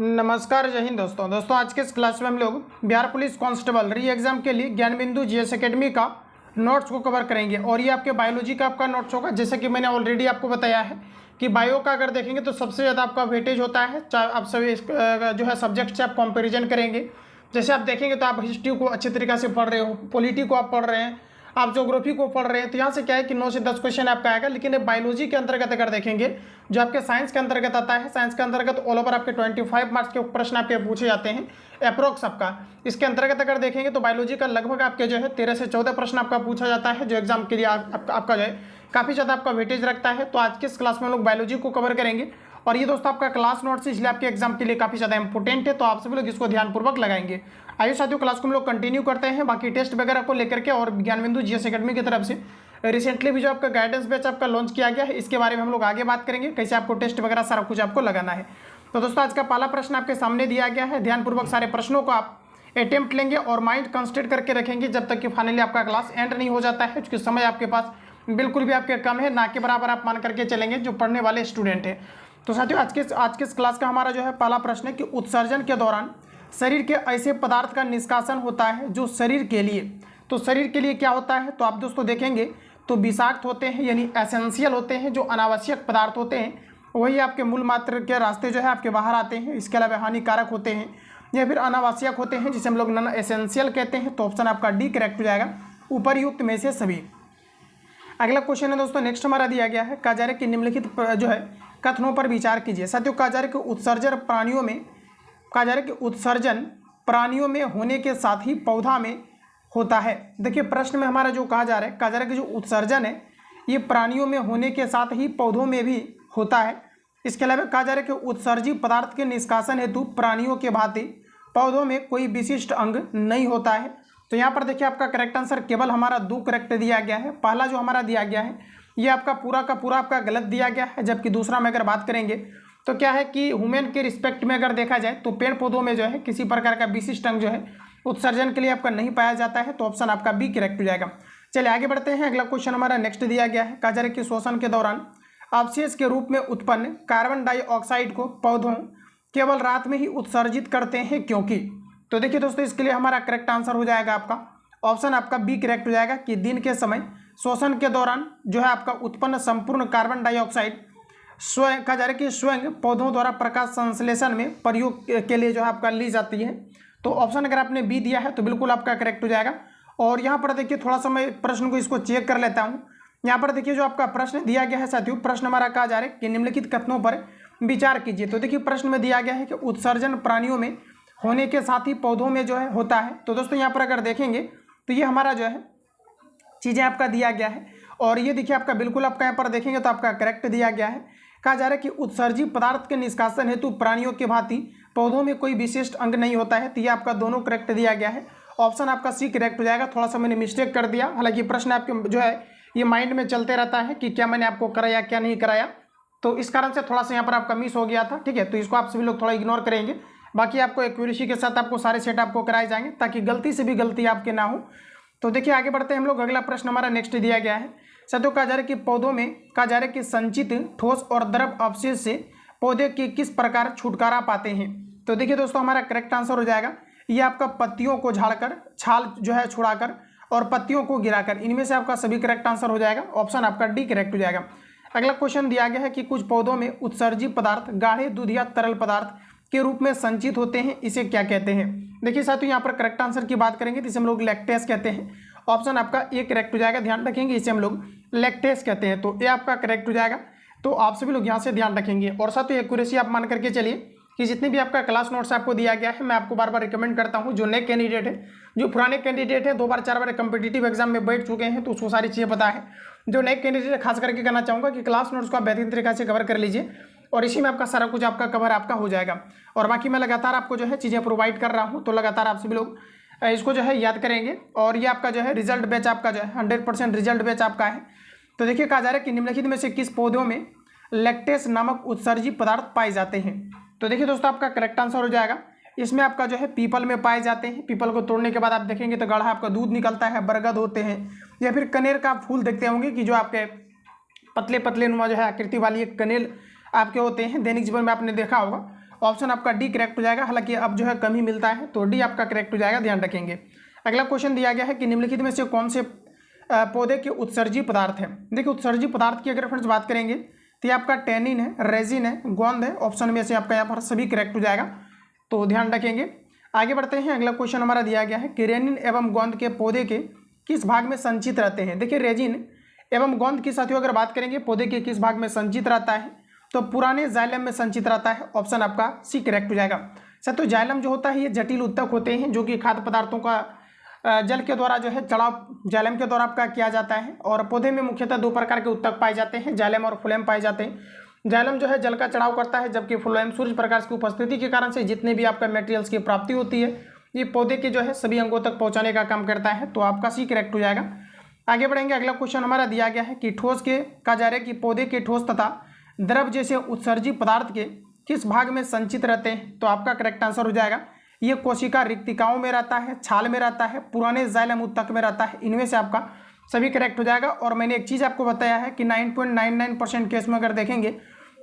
नमस्कार, जय हिंद दोस्तों आज के इस क्लास में हम लोग बिहार पुलिस कांस्टेबल री एग्जाम के लिए ज्ञान बिंदु जीएस एकेडमी का नोट्स को कवर करेंगे। और ये आपके बायोलॉजी का आपका नोट्स होगा। जैसे कि मैंने ऑलरेडी आपको बताया है कि बायो का अगर देखेंगे तो सबसे ज़्यादा आपका वेटेज होता है, चाहे आप सभी जो है सब्जेक्ट से आप कंपेरिजन करेंगे। जैसे आप देखेंगे तो आप हिस्ट्री को अच्छे तरीके से पढ़ रहे हो, पॉलिटी को आप पढ़ रहे हैं, आप ज्योग्राफी को पढ़ रहे हैं, तो यहाँ से क्या है कि 9 से 10 क्वेश्चन आपका आएगा। लेकिन बायोलॉजी के अंतर्गत अगर देखेंगे, जो आपके साइंस के अंतर्गत आता है, साइंस के अंतर्गत ऑल ओवर आपके 25 मार्क्स के प्रश्न आपके पूछे जाते हैं अप्रोक्स आपका। इसके अंतर्गत अगर देखेंगे तो बायोलॉजी का लगभग आपके जो है 13 से 14 प्रश्न आपका पूछा जाता है, जो एग्जाम के लिए आपका जो है काफ़ी ज़्यादा आपका वेटेज रखता है। तो आज के इस क्लास में हम लोग बायोलॉजी को कवर करेंगे। और ये दोस्तों आपका क्लास नोट्स इसलिए आपके एग्जाम के लिए काफ़ी ज़्यादा इंपॉर्टेंट है, तो आप सभी लोग इसको ध्यानपूर्वक लगाएंगे। आइए साथियों, क्लास को हम लोग कंटिन्यू करते हैं। बाकी टेस्ट वगैरह को लेकर के और ज्ञान बिंदु जीएस एकेडमी की तरफ से रिसेंटली भी जो आपका गाइडेंस बैच आपका लॉन्च किया गया है, इसके बारे में हम लोग आगे बात करेंगे, कैसे आपको टेस्ट वगैरह सारा कुछ आपको लगाना है। तो दोस्तों आज का पहला प्रश्न आपके सामने दिया गया है। ध्यानपूर्वक सारे प्रश्नों को आप अटेम्प्ट लेंगे और माइंड कंसंट्रेट करके रखेंगे जब तक कि फाइनली आपका क्लास एंड नहीं हो जाता है, क्योंकि समय आपके पास बिल्कुल भी आपके कम है, ना के बराबर आप मान करके चलेंगे जो पढ़ने वाले स्टूडेंट हैं। तो साथियों आज के इस क्लास का हमारा जो है पहला प्रश्न है कि उत्सर्जन के दौरान शरीर के ऐसे पदार्थ का निष्कासन होता है जो शरीर के लिए क्या होता है। तो आप दोस्तों देखेंगे तो विषाक्त होते हैं, यानी एसेंशियल होते हैं, जो अनावश्यक पदार्थ होते हैं वही आपके मूल मात्र के रास्ते जो है आपके बाहर आते हैं। इसके अलावा हानिकारक होते हैं या फिर अनावश्यक होते हैं, जिसे हम लोग नॉन एसेंशियल कहते हैं। तो ऑप्शन आपका डी करेक्ट हो जाएगा, उपरयुक्त में से सभी। अगला क्वेश्चन है दोस्तों, नेक्स्ट हमारा दिया गया है, कहा जा रहा है कि निम्नलिखित जो है कथनों पर विचार कीजिए। साथियों कहा जा रहा है कि उत्सर्जन प्राणियों में होने के साथ ही पौधा में होता है। देखिए प्रश्न में हमारा जो कहा जा रहा है कि जो उत्सर्जन है ये प्राणियों में होने के साथ ही पौधों में भी होता है। इसके अलावा कहा जा रहा है कि उत्सर्जित पदार्थ के निष्कासन हेतु प्राणियों के भांति पौधों में कोई विशिष्ट अंग नहीं होता है। तो यहाँ पर देखिए आपका करेक्ट आंसर केवल हमारा 2 करेक्ट दिया गया है। पहला जो हमारा दिया गया है ये आपका पूरा का पूरा आपका गलत दिया गया है, जबकि दूसरा में अगर बात करेंगे तो क्या है कि ह्यूमन के रिस्पेक्ट में अगर देखा जाए तो पेड़ पौधों में जो है किसी प्रकार का विशिष्ट अंग जो है उत्सर्जन के लिए आपका नहीं पाया जाता है। तो ऑप्शन आपका बी करेक्ट हो जाएगा। चलिए आगे बढ़ते हैं। अगला क्वेश्चन हमारा नेक्स्ट दिया गया है, कहा जा रहा है कि श्वसन के दौरान अवशेष के रूप में उत्पन्न कार्बन डाइऑक्साइड को पौधों केवल रात में ही उत्सर्जित करते हैं क्योंकि। तो देखिए दोस्तों इसके लिए हमारा करेक्ट आंसर हो जाएगा आपका ऑप्शन आपका बी करेक्ट हो जाएगा कि दिन के समय श्वसन के दौरान जो है आपका उत्पन्न संपूर्ण कार्बन डाइऑक्साइड स्वयं कहा जा रहा है कि स्वयं पौधों द्वारा प्रकाश संश्लेषण में प्रयोग के लिए जो है आपका ली जाती है। तो ऑप्शन अगर आपने बी दिया है तो बिल्कुल आपका करेक्ट हो जाएगा। और यहाँ पर देखिए थोड़ा सा मैं प्रश्न को इसको चेक कर लेता हूँ। यहाँ पर देखिए जो आपका प्रश्न दिया गया है साथियों, प्रश्न हमारा कहा जा रहा है कि निम्नलिखित कथनों पर विचार कीजिए। तो देखिए प्रश्न में दिया गया है कि उत्सर्जन प्राणियों में होने के साथ ही पौधों में जो है होता है। तो दोस्तों यहाँ पर अगर देखेंगे तो ये हमारा जो है चीज़ें आपका दिया गया है, और ये देखिए आपका बिल्कुल आपका यहाँ पर देखेंगे तो आपका करेक्ट दिया गया है। कहा जा रहा है कि उत्सर्जित पदार्थ के निष्कासन हेतु प्राणियों के भांति पौधों में कोई विशिष्ट अंग नहीं होता है। तो ये आपका दोनों करेक्ट दिया गया है, ऑप्शन आपका सी करेक्ट हो जाएगा। थोड़ा सा मैंने मिस्टेक कर दिया, हालांकि प्रश्न आपके जो है ये माइंड में चलते रहता है कि क्या मैंने आपको कराया क्या नहीं कराया, तो इस कारण से थोड़ा सा यहाँ पर आपका मिस हो गया था। ठीक है, तो इसको आप सभी लोग थोड़ा इग्नोर करेंगे। बाकी आपको एक्यूरेसी के साथ आपको सारे सेट आपको कराए जाएंगे ताकि गलती से भी गलती आपके ना हो। तो देखिए आगे बढ़ते हैं हम लोग। अगला प्रश्न हमारा नेक्स्ट दिया गया है, साथियों कहा जा रहा है कि पौधों में कहा जा रहा है कि संचित ठोस और द्रव अवशेष से पौधे के किस प्रकार छुटकारा पाते हैं। तो देखिए दोस्तों हमारा करेक्ट आंसर हो जाएगा ये आपका पत्तियों को झाड़कर, छाल जो है छुड़ाकर और पत्तियों को गिराकर, इनमें से आपका सभी करेक्ट आंसर हो जाएगा। ऑप्शन आपका डी करेक्ट हो जाएगा। अगला क्वेश्चन दिया गया है कि कुछ पौधों में उत्सर्जित पदार्थ गाढ़े दूध या तरल पदार्थ के रूप में संचित होते हैं, इसे क्या कहते हैं। देखिए साथियों यहाँ पर करेक्ट आंसर की बात करेंगे तो इसे हम लोग लैक्टेस कहते हैं। ऑप्शन आपका ए करेक्ट हो जाएगा। ध्यान रखेंगे इसे हम लोग लैक्टेस कहते हैं, तो ए आपका करेक्ट हो जाएगा। तो आप सभी लोग यहाँ से ध्यान रखेंगे। और साथ ही एक्यूरेसी आप मान करके चलिए कि जितने भी आपका क्लास नोट्स आपको दिया गया है, मैं आपको बार बार रिकमेंड करता हूँ, जो नए कैंडिडेट है, जो पुराने कैंडिडेट है 2 बार 4 बार कम्पिटिटिव एग्जाम में बैठ चुके हैं तो उसको सारी चीज़ें पता है। जो नए कैंडिडेट खास करके कहना चाहूँगा कि क्लास नोट्स को आप बेहतरीन तरीके से कवर कर लीजिए और इसी में आपका सारा कुछ आपका कवर आपका हो जाएगा। और बाकी मैं लगातार आपको जो है चीज़ें प्रोवाइड कर रहा हूँ, तो लगातार आप सभी लोग इसको जो है याद करेंगे। और ये आपका जो है रिजल्ट बैच आपका जो है 100% रिजल्ट बैच आपका है। तो देखिए कहा जा रहा है कि निम्नलिखित में से किस पौधों में लैक्टेस नामक उत्सर्जित पदार्थ पाए जाते हैं। तो देखिए दोस्तों आपका करेक्ट आंसर हो जाएगा इसमें आपका जो है पीपल में पाए जाते हैं। पीपल को तोड़ने के बाद आप देखेंगे तो गाढ़ा आपका दूध निकलता है, बरगद होते हैं, या फिर कनेर का फूल देखते होंगे कि जो आपके पतले पतले नुमा जो है आकृति वाली एक कनेल आपके होते हैं, दैनिक जीवन में आपने देखा होगा। ऑप्शन आपका डी करेक्ट हो जाएगा। हालांकि अब जो है कम ही मिलता है, तो डी आपका करेक्ट हो जाएगा, ध्यान रखेंगे। अगला क्वेश्चन दिया गया है कि निम्नलिखित में से कौन से पौधे के उत्सर्जी पदार्थ है। देखिए उत्सर्जी पदार्थ की अगर फ्रेंड्स बात करेंगे तो ये आपका टेनिन है, रेजिन है, गोंद है। ऑप्शन में से आपका यहाँ पर सभी करेक्ट हो जाएगा, तो ध्यान रखेंगे। आगे बढ़ते हैं। अगला क्वेश्चन हमारा दिया गया है कि रेनिन एवं गोंद के पौधे के किस भाग में संचित रहते हैं। देखिए रेजिन एवं गोंद की साथियों अगर बात करेंगे पौधे के किस भाग में संचित रहता है, तो पुराने जाइलम में संचित रहता है। ऑप्शन आपका सी करेक्ट हो जाएगा। साथियों जाइलम जो होता है ये जटिल उत्तक होते हैं जो कि खाद्य पदार्थों का जल के द्वारा जो है चढ़ाव जाइलम के द्वारा आपका किया जाता है। और पौधे में मुख्यतः दो प्रकार के उत्तक पाए जाते हैं, जाइलम और फ्लोएम पाए जाते हैं। जाइलम जो है जल का चढ़ाव करता है, जबकि फ्लोएम सूर्य प्रकाश की उपस्थिति के कारण से जितने भी आपका मटेरियल्स की प्राप्ति होती है ये पौधे के जो है सभी अंगों तक पहुंचाने का काम करता है। तो आपका सी करेक्ट हो जाएगा। आगे बढ़ेंगे। अगला क्वेश्चन हमारा दिया गया है कि ठोस के कहा जा रहा है कि पौधे के ठोस तथा द्रव जैसे उत्सर्जी पदार्थ के किस भाग में संचित रहते हैं। तो आपका करेक्ट आंसर हो जाएगा ये कोशिका रिक्तिकाओं में रहता है, छाल में रहता है, पुराने जाइलम उत्तक में रहता है। इनमें से आपका सभी करेक्ट हो जाएगा। और मैंने एक चीज़ आपको बताया है कि 9.99% केस में अगर देखेंगे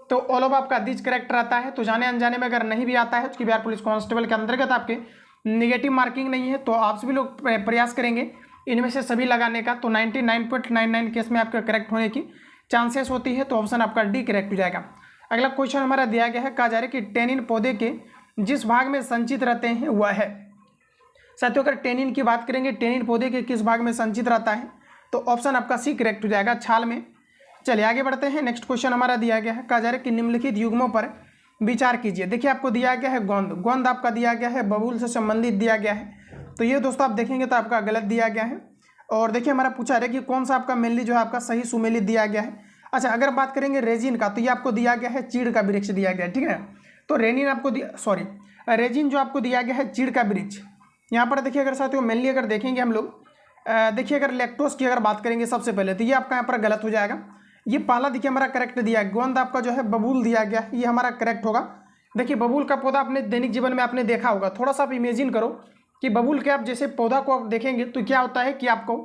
तो ऑल ऑफ आपका दिस करेक्ट रहता है। तो जाने अनजाने में अगर नहीं भी आता है, उसकी बिहार पुलिस कांस्टेबल के अंतर्गत आपके नेगेटिव मार्किंग नहीं है, तो आप सभी लोग प्रयास करेंगे इनमें से सभी लगाने का। तो 99.99 केस में आपका करेक्ट होने की चांसेस होती है। तो ऑप्शन आपका डी करेक्ट हो जाएगा। अगला क्वेश्चन हमारा दिया गया है, कहा जा रहा है कि टेनिन पौधे के जिस भाग में संचित रहते हैं वह है। साथियों अगर टेनिन की बात करेंगे, टेनिन पौधे के किस भाग में संचित रहता है, तो ऑप्शन आपका सी करेक्ट हो जाएगा, छाल में। चलिए आगे बढ़ते हैं। नेक्स्ट क्वेश्चन हमारा दिया गया है, कहा जा रहा है कि निम्नलिखित युग्मों पर विचार कीजिए। देखिए आपको दिया गया है गोंद, गोंद आपका दिया गया है बबूल से संबंधित दिया गया है। तो ये दोस्तों आप देखेंगे तो आपका गलत दिया गया है। और देखिए हमारा पूछा है कि कौन सा आपका मेनली जो है आपका सही सुमेलित दिया गया है। अच्छा अगर बात करेंगे रेजिन का, तो ये आपको दिया गया है चीड़ का वृक्ष दिया गया है, ठीक है। तो रेनिन आपको रेजिन जो आपको दिया गया है चीड़ का वृक्ष। यहाँ पर देखिए अगर साथियों मेनली अगर देखेंगे हम लोग, देखिए अगर लैक्टोज की अगर बात करेंगे सबसे पहले, तो ये आपका यहाँ पर गलत हो जाएगा। ये पहला देखिए हमारा करेक्ट दिया है, गोंद आपका जो है बबूल दिया गया है, ये हमारा करेक्ट होगा। देखिए बबूल का पौधा अपने दैनिक जीवन में आपने देखा होगा। थोड़ा सा आप इमेजिन करो कि बबूल के आप जैसे पौधा को आप देखेंगे तो क्या होता है कि आपको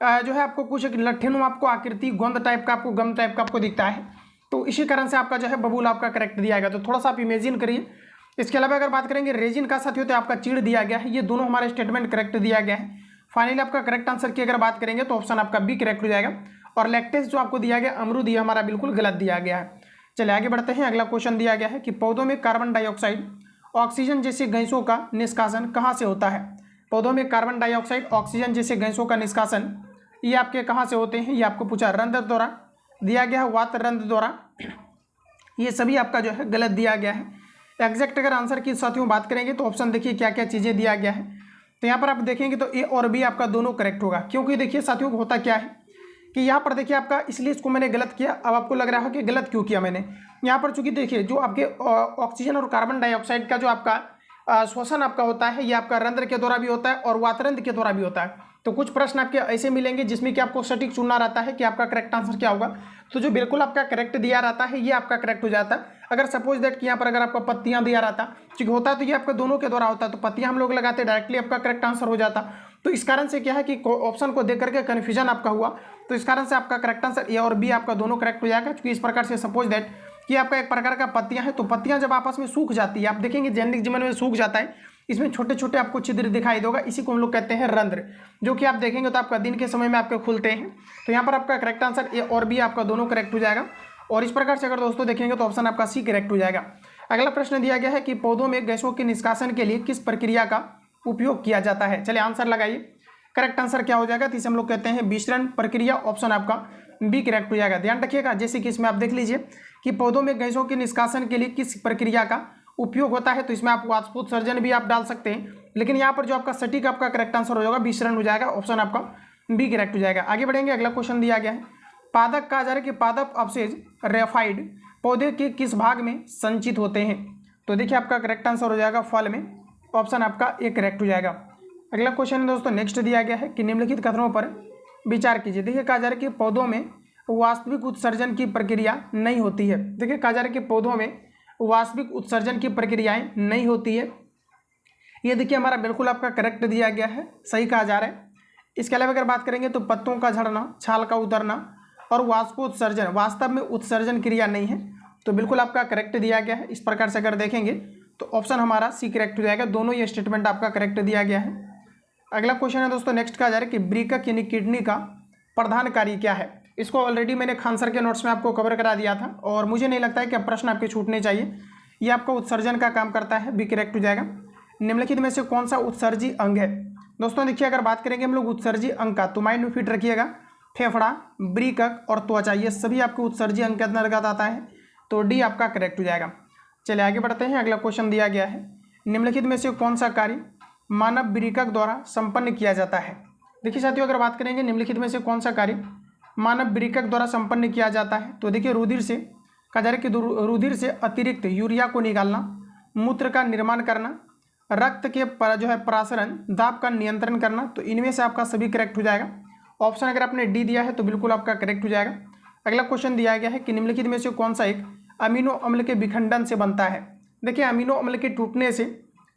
जो है आपको कुछ एक लट्ठेनुमा आपको आकृति गोंद टाइप का आपको गम टाइप का आपको दिखता है। तो इसी कारण से आपका जो है बबूल आपका करेक्ट दिया गया। तो थोड़ा सा आप इमेजिन करिए। इसके अलावा अगर बात करेंगे रेजिन का साथियों, तो आपका चीड़ दिया गया है। ये दोनों हमारे स्टेटमेंट करेक्ट दिया गया है। फाइनली आपका करेक्ट आंसर की अगर बात करेंगे तो ऑप्शन आपका बी करेक्ट हो जाएगा। और लैक्टेस जो आपको दिया गया अमरूद, ये हमारा बिल्कुल गलत दिया गया है। चलिए आगे बढ़ते हैं। अगला क्वेश्चन दिया गया है कि पौधों में कार्बन डाइऑक्साइड ऑक्सीजन जैसी गैसों का निष्कासन कहाँ से होता है। पौधों में कार्बन डाइऑक्साइड ऑक्सीजन जैसे गैसों का निष्कासन ये आपके कहाँ से होते हैं। ये आपको पूछा रंध्र द्वारा दिया गया है, वात रंध्र द्वारा। ये सभी आपका जो है गलत दिया गया है। एग्जैक्ट अगर आंसर की साथियों बात करेंगे तो ऑप्शन देखिए क्या क्या चीज़ें दिया गया है। तो यहाँ पर आप देखेंगे तो ए और बी आपका दोनों करेक्ट होगा। क्योंकि देखिए साथियों को होता क्या है कि यहाँ पर देखिए आपका, इसलिए इसको मैंने गलत किया। अब आपको लग रहा है कि गलत क्यों किया मैंने। यहाँ पर चूंकि देखिए जो आपके ऑक्सीजन और कार्बन डाइऑक्साइड का जो आपका श्वसन आपका होता है, ये आपका रंध्र के द्वारा भी होता है और वातरंध्र के द्वारा भी होता है। तो कुछ प्रश्न आपके ऐसे मिलेंगे जिसमें कि आपको सटीक चुनना रहता है कि आपका करेक्ट आंसर क्या होगा। तो जो बिल्कुल आपका करेक्ट दिया रहता है ये आपका करेक्ट हो जाता है। अगर सपोज दैट कि यहाँ पर अगर आपका पत्तियां दिया रहता, क्योंकि होता है तो ये आपका दोनों के द्वारा होता है, तो पत्तियां हम लोग लगाते डायरेक्टली आपका करेक्ट आंसर हो जाता। तो इस कारण से क्या है कि ऑप्शन को देख करके कन्फ्यूजन आपका हुआ। तो इस कारण से आपका करेक्ट आंसर ए और बी आपका दोनों करेक्ट हो जाएगा। क्योंकि इस प्रकार से सपोज दैट कि आपका एक प्रकार का पत्तियां हैं, तो पत्तियां जब आपस में सूख जाती है, आप देखेंगे दैनिक जीवन में सूख जाता है, इसमें छोटे छोटे आपको छिद्र दिखाई देगा। इसी को हम लोग कहते हैं रंध्र, जो कि आप देखेंगे तो आपका दिन के समय में आपके खुलते हैं। तो यहाँ पर आपका करेक्ट आंसर ए और बी आपका दोनों करेक्ट हो जाएगा। और इस प्रकार से अगर दोस्तों देखेंगे तो ऑप्शन आपका सी करेक्ट हो जाएगा। अगला प्रश्न दिया गया है कि पौधों में गैसों के निष्कासन के लिए किस प्रक्रिया का उपयोग किया जाता है। चलिए आंसर लगाइए। करेक्ट आंसर क्या हो जाएगा, तो इसे हम लोग कहते हैं विसरण प्रक्रिया। ऑप्शन आपका बी करेक्ट हो जाएगा। ध्यान रखिएगा, जैसे कि इसमें आप देख लीजिए कि पौधों में गैसों के निष्कासन के लिए किस प्रक्रिया का उपयोग होता है। तो इसमें आप वाष्पोत्सर्जन भी आप डाल सकते हैं, लेकिन यहाँ पर जो आपका सटीक आपका करेक्ट आंसर हो जाएगा विसरण हो जाएगा। ऑप्शन आपका बी करेक्ट हो जाएगा। आगे बढ़ेंगे। अगला क्वेश्चन दिया गया है, पादप कहा जा रहा है कि पादप अवशेष रेफाइड पौधे के किस भाग में संचित होते हैं। तो देखिए आपका करेक्ट आंसर हो जाएगा फल में। ऑप्शन आपका ए करेक्ट हो जाएगा। अगला क्वेश्चन है दोस्तों नेक्स्ट दिया गया है कि निम्नलिखित कथनों पर विचार कीजिए। देखिए कहा जा रहा है कि पौधों में वास्तविक उत्सर्जन की प्रक्रिया नहीं होती है। देखिए कहा जा रहा है कि पौधों में वास्तविक उत्सर्जन की प्रक्रियाएं नहीं होती है। ये देखिए हमारा बिल्कुल आपका करेक्ट दिया गया है, सही कहा जा रहा है। इसके अलावा अगर बात करेंगे तो पत्तों का झड़ना, छाल का उतरना और वाष्पोत्सर्जन वास्तव में उत्सर्जन क्रिया नहीं है। तो बिल्कुल आपका करेक्ट दिया गया है। इस प्रकार से अगर देखेंगे तो ऑप्शन हमारा सी करेक्ट हो जाएगा। दोनों ये स्टेटमेंट आपका करेक्ट दिया गया है। अगला क्वेश्चन है दोस्तों, नेक्स्ट कहा जा रहा है कि ब्रीकक यानी किडनी का प्रधान कार्य क्या है। इसको ऑलरेडी मैंने खान सर के नोट्स में आपको कवर करा दिया था और मुझे नहीं लगता है कि अब प्रश्न आपके छूटने चाहिए। ये आपका उत्सर्जन का काम करता है, बी करेक्ट हो जाएगा। निम्नलिखित में से कौन सा उत्सर्जी अंग है। दोस्तों देखिए, अगर बात करेंगे हम लोग उत्सर्जी अंग का, तो माइंड में फिट रखिएगा, फेफड़ा, ब्रीकक और त्वचा, ये सभी आपके उत्सर्जी अंग के अंतर्गत आता है, तो डी आपका करेक्ट हो जाएगा। चलिए आगे बढ़ते हैं। अगला क्वेश्चन दिया गया है, निम्नलिखित में से कौन सा कार्य मानव ब्रीकक द्वारा संपन्न किया जाता है। देखिए साथियों, अगर बात करेंगे निम्नलिखित में से कौन सा कार्य मानव ब्रीकक द्वारा संपन्न किया जाता है, तो देखिए रुधिर से कहा जा रहा है कि रुधिर से अतिरिक्त यूरिया को निकालना, मूत्र का निर्माण करना, रक्त के जो है प्रासरण, दाब का नियंत्रण करना, तो इनमें से आपका सभी करेक्ट हो जाएगा। ऑप्शन अगर आपने डी दिया है तो बिल्कुल आपका करेक्ट हो जाएगा। अगला क्वेश्चन दिया गया है कि निम्नलिखित में से कौन सा एक अमीनो अम्ल के विखंडन से बनता है। देखिए अमीनो अम्ल के टूटने से,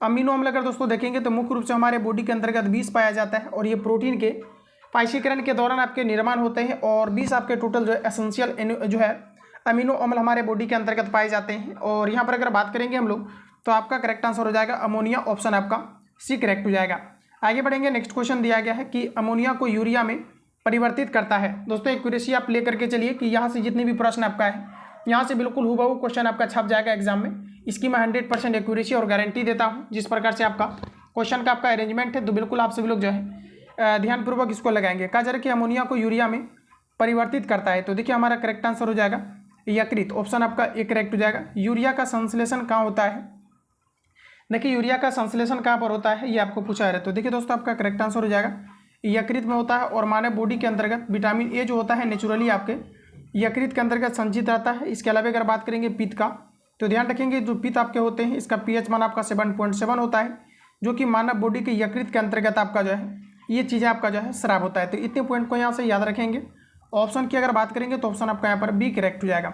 अमीनो अम्ल अगर दोस्तों देखेंगे तो मुख्य रूप से हमारे बॉडी के अंतर्गत 20 पाया जाता है और ये प्रोटीन के पाइशीकरण के दौरान आपके निर्माण होते हैं और 20 आपके टोटल जो है एसेंशियल जो है अमीनो अम्ल हमारे बॉडी के अंतर्गत पाए जाते हैं। और यहाँ पर अगर बात करेंगे हम लोग तो आपका करेक्ट आंसर हो जाएगा अमोनिया, ऑप्शन आपका सी करेक्ट हो जाएगा। आगे बढ़ेंगे। नेक्स्ट क्वेश्चन दिया गया है कि अमोनिया को यूरिया में परिवर्तित करता है। दोस्तों एक्यूरेसी आप लेकर के चलिए कि यहाँ से जितने भी प्रश्न आपका है, यहाँ से बिल्कुल हुबहू क्वेश्चन आपका छप जाएगा एग्जाम में। इसकी मैं 100% एक्यूरेसी और गारंटी देता हूँ। जिस प्रकार से आपका क्वेश्चन का आपका अरेंजमेंट है, तो बिल्कुल आप सभी लोग जो है ध्यानपूर्वक इसको लगाएंगे। कहा जा रहा है कि अमोनिया को यूरिया में परिवर्तित करता है, तो देखिए हमारा करेक्ट आंसर हो जाएगा यकृत, ऑप्शन आपका ए करेक्ट हो जाएगा। यूरिया का संश्लेषण कहाँ होता है। देखिए यूरिया का संश्लेषण कहाँ पर होता है, ये आपको पूछा है। तो देखिए दोस्तों आपका करेक्ट आंसर हो जाएगा यकृत में होता है। और मानव बॉडी के अंतर्गत विटामिन ए जो होता है नेचुरली आपके यकृत के अंतर्गत संचित रहता है। इसके अलावा अगर बात करेंगे पित्त का, तो ध्यान रखेंगे जो पित्त आपके होते हैं इसका पीएच मान आपका 7.7 होता है, जो कि मानव बॉडी के यकृत के अंतर्गत आपका जो है ये चीज़ें आपका जो है स्राव होता है। तो इतने पॉइंट को यहाँ से याद रखेंगे। ऑप्शन की अगर बात करेंगे तो ऑप्शन आपका यहाँ पर बी करेक्ट हो जाएगा।